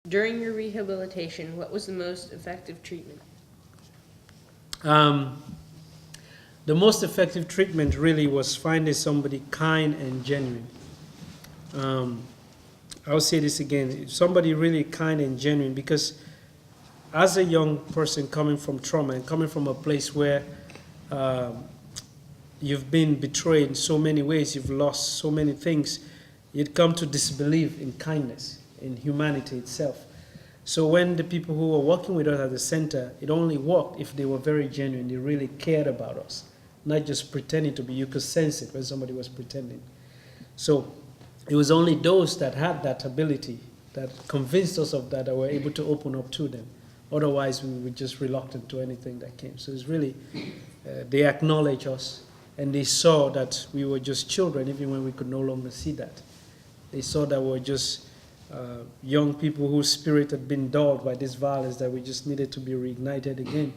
During your rehabilitation, what was the most effective treatment? The most effective treatment really was finding somebody kind and genuine. I'll say this again, somebody really kind and genuine, because as a young person coming from trauma and coming from a place where you've been betrayed in so many ways, you've lost so many things, you'd come to disbelieve in kindness, in humanity itself. So when the people who were working with us at the center, it only worked if they were very genuine, they really cared about us, not just pretending to be. You could sense it when somebody was pretending. So it was only those that had that ability, that convinced us of that were able to open up to them. Otherwise, we were just reluctant to anything that came. So it's really, they acknowledged us, and they saw that we were just children, even when we could no longer see that. They saw that we were just young people whose spirit had been dulled by this violence, that we just needed to be reignited again.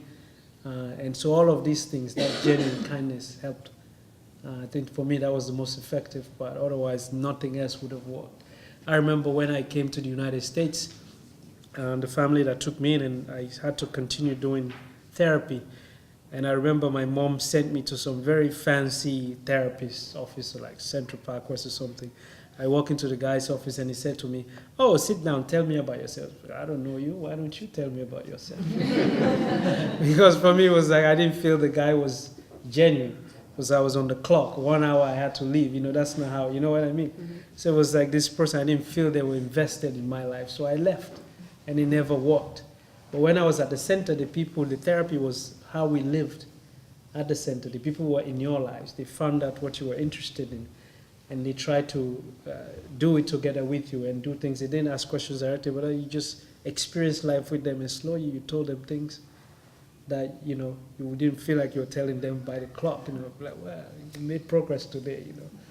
And so all of these things, that genuine kindness helped. I think for me that was the most effective part. Otherwise, nothing else would have worked. I remember when I came to the United States, the family that took me in, and I had to continue doing therapy. And I remember my mom sent me to some very fancy therapist office, like Central Park West or something. I walk into the guy's office and he said to me, "Oh, sit down, tell me about yourself." "I don't know you, why don't you tell me about yourself?" Because for me it was like I didn't feel the guy was genuine, because I was on the clock. 1 hour I had to leave, that's not how, you know what I mean? Mm-hmm. So it was like this person, I didn't feel they were invested in my life, so I left, and it never worked. But when I was at the center, the therapy was how we lived at the center. The people who were in your lives, they found out what you were interested in, and they tried to do it together with you and do things. They didn't ask questions directly, but you just experienced life with them, and slowly you told them things that, you didn't feel like you were telling them by the clock, like, well, you made progress today,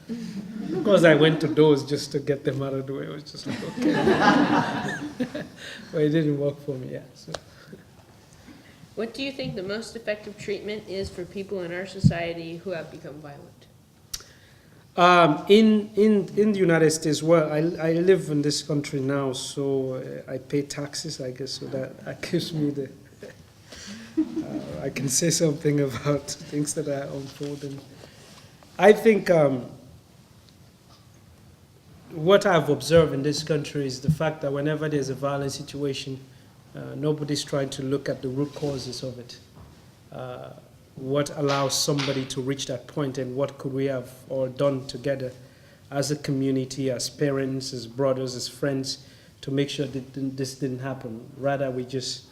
Of course, I went to those just to get them out of the way. It was just like, okay. But it didn't work for me, yeah. So. What do you think the most effective treatment is for people in our society who have become violent? In the United States, well, I live in this country now, so I pay taxes, I guess, so that gives me the... I can say something about things that are unfolding. I think what I've observed in this country is the fact that whenever there's a violent situation, nobody's trying to look at the root causes of it. What allows somebody to reach that point, and what could we have all done together as a community, as parents, as brothers, as friends, to make sure that this didn't happen. Rather, we just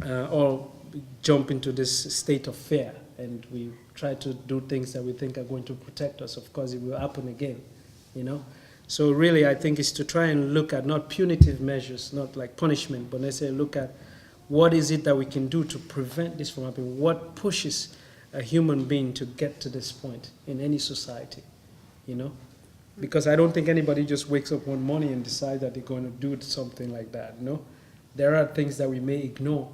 all jump into this state of fear, and we try to do things that we think are going to protect us. Of course, it will happen again, So really, I think it's to try and look at not punitive measures, not like punishment, but let's say look at what is it that we can do to prevent this from happening? What pushes a human being to get to this point in any society, Because I don't think anybody just wakes up one morning and decides that they're going to do something like that, There are things that we may ignore.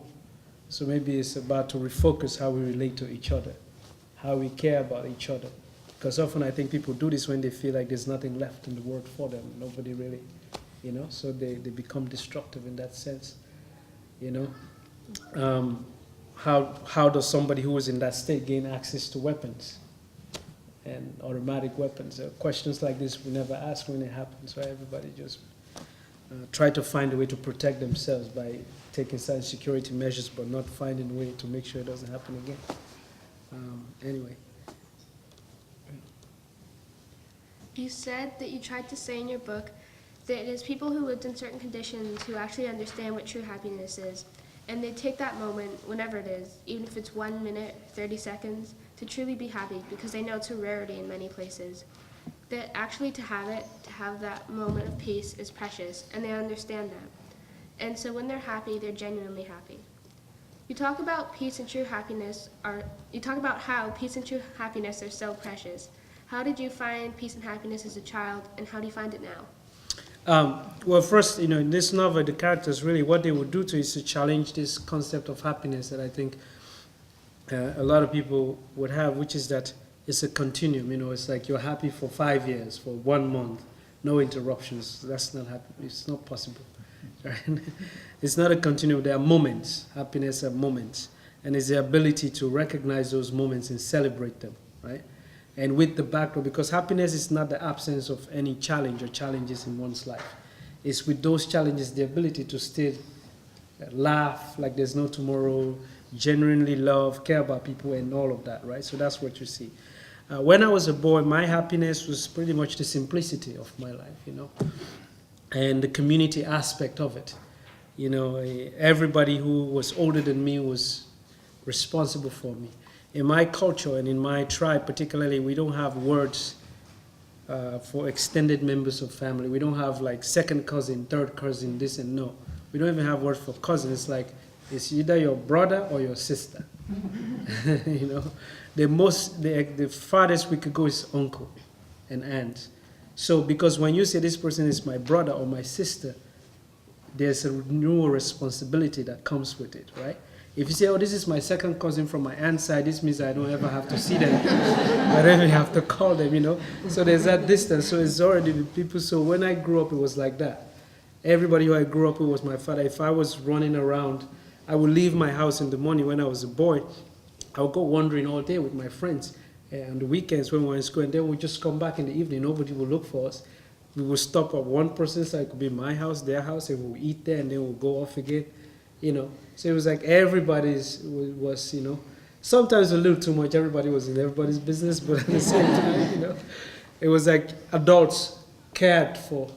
So maybe it's about to refocus how we relate to each other, how we care about each other. Because often I think people do this when they feel like there's nothing left in the world for them. Nobody really, so they become destructive in that sense, How does somebody who is in that state gain access to weapons and automatic weapons? Questions like this we never ask when it happens, right? Everybody just try to find a way to protect themselves by taking certain security measures, but not finding a way to make sure it doesn't happen again. Anyway. You said that you tried to say in your book that it is people who lived in certain conditions who actually understand what true happiness is, and they take that moment, whenever it is, even if it's 1 minute, 30 seconds, to truly be happy, because they know it's a rarity in many places. That actually to have that moment of peace is precious, and they understand that. And so when they're happy, they're genuinely happy. You talk about peace and true happiness, you talk about how peace and true happiness are so precious. How did you find peace and happiness as a child, and how do you find it now? Well, first, in this novel, the characters really, what they would do to is to challenge this concept of happiness that I think a lot of people would have, which is that it's a continuum. It's like you're happy for 5 years, for 1 month, no interruptions. That's not happy. It's not possible. right? It's not a continuum. There are moments. Happiness are moments. And it's the ability to recognize those moments and celebrate them, right? And with the background, because happiness is not the absence of any challenge or challenges in one's life. It's with those challenges, the ability to still laugh like there's no tomorrow, genuinely love, care about people, and all of that, right? So that's what you see. When I was a boy, my happiness was pretty much the simplicity of my life, you know, and the community aspect of it. You know, everybody who was older than me was responsible for me. In my culture and in my tribe particularly, we don't have words for extended members of family. We don't have like second cousin, third cousin, this and no. We don't even have words for cousin. It's like, it's either your brother or your sister. You know, the farthest we could go is uncle and aunt. So because when you say this person is my brother or my sister, there's a new responsibility that comes with it, right? If you say, oh, this is my second cousin from my aunt's side, this means I don't ever have to see them. I don't even have to call them, you know. So there's that distance. So it's already with people. So when I grew up, it was like that. Everybody who I grew up with was my father. If I was running around, I would leave my house in the morning when I was a boy. I would go wandering all day with my friends. And on the weekends when we were in school, and then we'd just come back in the evening. Nobody would look for us. We would stop at one person's side. It could be my house, their house, and we'll eat there, and then we'll go off again. You know, so it was like everybody's was, you know, sometimes a little too much. Everybody was in everybody's business, but at the same time, you know, it was like adults cared for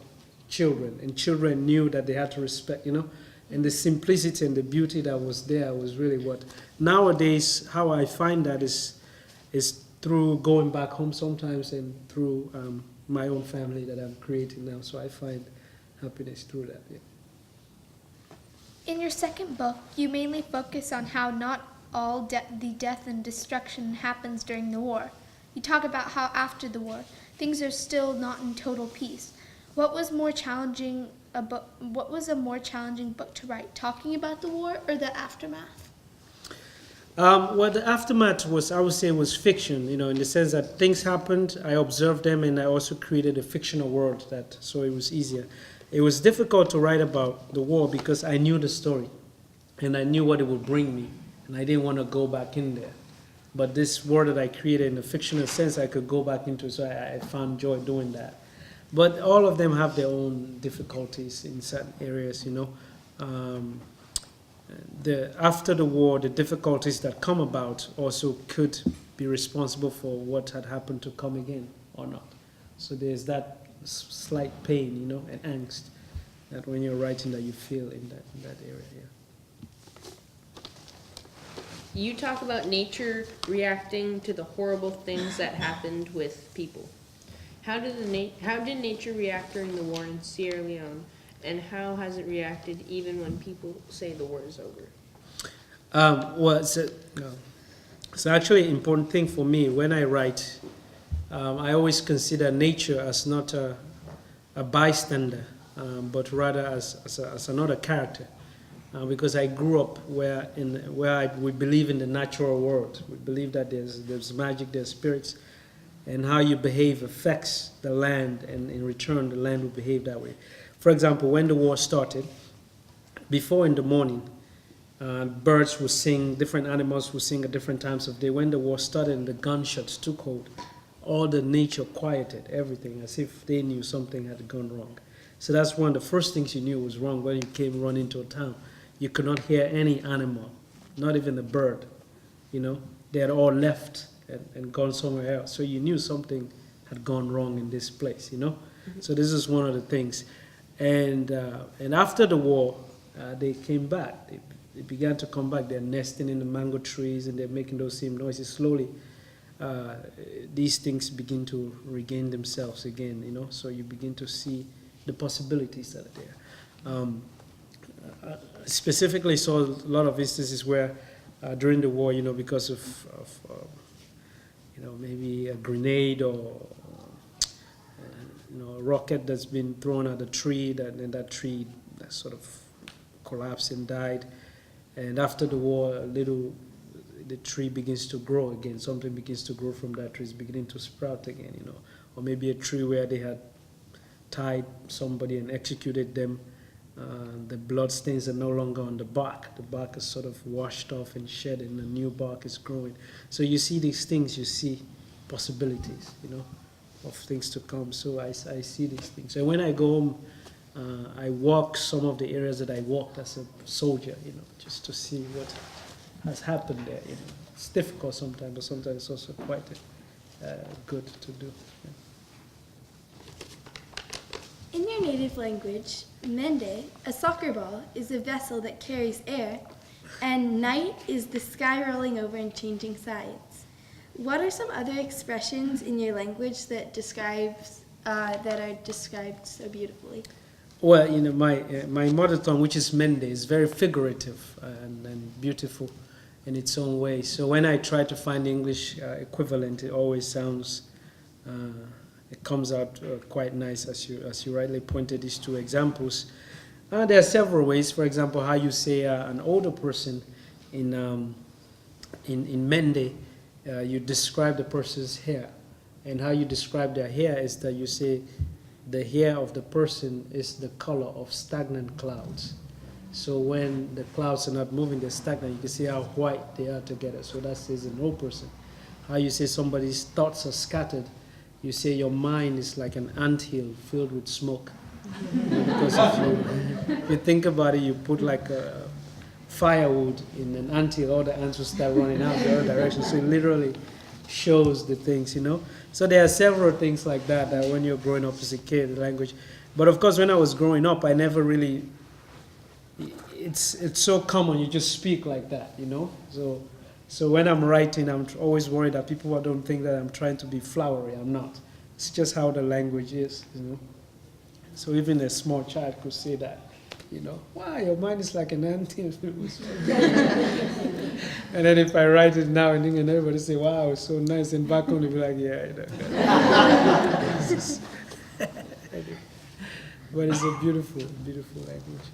children, and children knew that they had to respect, you know, and the simplicity and the beauty that was there was really what. Nowadays, how I find that is through going back home sometimes and through my own family that I'm creating now. So I find happiness through that. Yeah. In your second book, you mainly focus on how not all the death and destruction happens during the war. You talk about how after the war, things are still not in total peace. What was a more challenging book to write, talking about the war or the aftermath? Well, the aftermath was, I would say, was fiction, you know, in the sense that things happened, I observed them, and I also created a fictional world so it was easier. It was difficult to write about the war because I knew the story and I knew what it would bring me, and I didn't want to go back in there. But this world that I created in a fictional sense, I could go back into, so I found joy doing that. But all of them have their own difficulties in certain areas, you know. After the war, the difficulties that come about also could be responsible for what had happened to come again or not. So there's that slight pain, you know, and angst that when you're writing that you feel in that area. Yeah. You talk about nature reacting to the horrible things that happened with people. How did nature react during the war in Sierra Leone, and how has it reacted even when people say the war is over? Well, it's actually an important thing for me when I write. I always consider nature as not a bystander, but rather as another character, because I grew up where we believe in the natural world. We believe that there's magic, there's spirits, and how you behave affects the land, and in return, the land will behave that way. For example, when the war started, before in the morning, birds would sing, different animals would sing at different times of day. When the war started and the gunshots took hold, all the nature quieted, everything, as if they knew something had gone wrong. So that's one of the first things you knew was wrong when you came running to a town. You could not hear any animal, not even a bird, you know. They had all left and gone somewhere else. So you knew something had gone wrong in this place, you know. Mm-hmm. So this is one of the things. And after the war, they came back. They began to come back. They're nesting in the mango trees and they're making those same noises. Slowly, these things begin to regain themselves again, you know. So you begin to see the possibilities that are there. Specifically saw a lot of instances where during the war, you know, because of you know, maybe a grenade or you know, a rocket that's been thrown at a tree, and that tree that sort of collapsed and died. And after the war, the tree begins to grow again. Something begins to grow from that tree. It's beginning to sprout again, you know. Or maybe a tree where they had tied somebody and executed them, The blood stains are no longer on the bark. The bark is sort of washed off and shed, and a new bark is growing. So you see these things, you see possibilities, of things to come. So I see these things. And when I go home, I walk some of the areas that I walked as a soldier, just to see what has happened there. It's difficult sometimes, but sometimes it's also quite good to do. Yeah. In your native language, mende, a soccer ball, is a vessel that carries air, and night is the sky rolling over and changing sides. What are some other expressions in your language that are described so beautifully? Well, my mother tongue, which is Mende, is very figurative and beautiful in its own way. So when I try to find English equivalent, it always sounds, it comes out quite nice, as you rightly pointed these two examples. There are several ways. For example, how you say an older person in Mende, you describe the person's hair, and how you describe their hair is that you say the hair of the person is the color of stagnant clouds. So when the clouds are not moving, they're stagnant. You can see how white they are together. So that says an old person. How you say somebody's thoughts are scattered, you say your mind is like an anthill filled with smoke. Because if you think about it, you put like a firewood in an anthill, all the ants will start running out the other direction. So it literally shows the things, So there are several things like that when you're growing up as a kid, the language. But of course, when I was growing up, I never really, it's so common, you just speak like that, So when I'm writing, I'm always worried that people don't think that I'm trying to be flowery. I'm not. It's just how the language is, So even a small child could say that, wow, your mind is like an anthill. And then if I write it now in English, everybody say, wow, it's so nice. And back home, they'll be like, yeah. But it's a beautiful, beautiful language.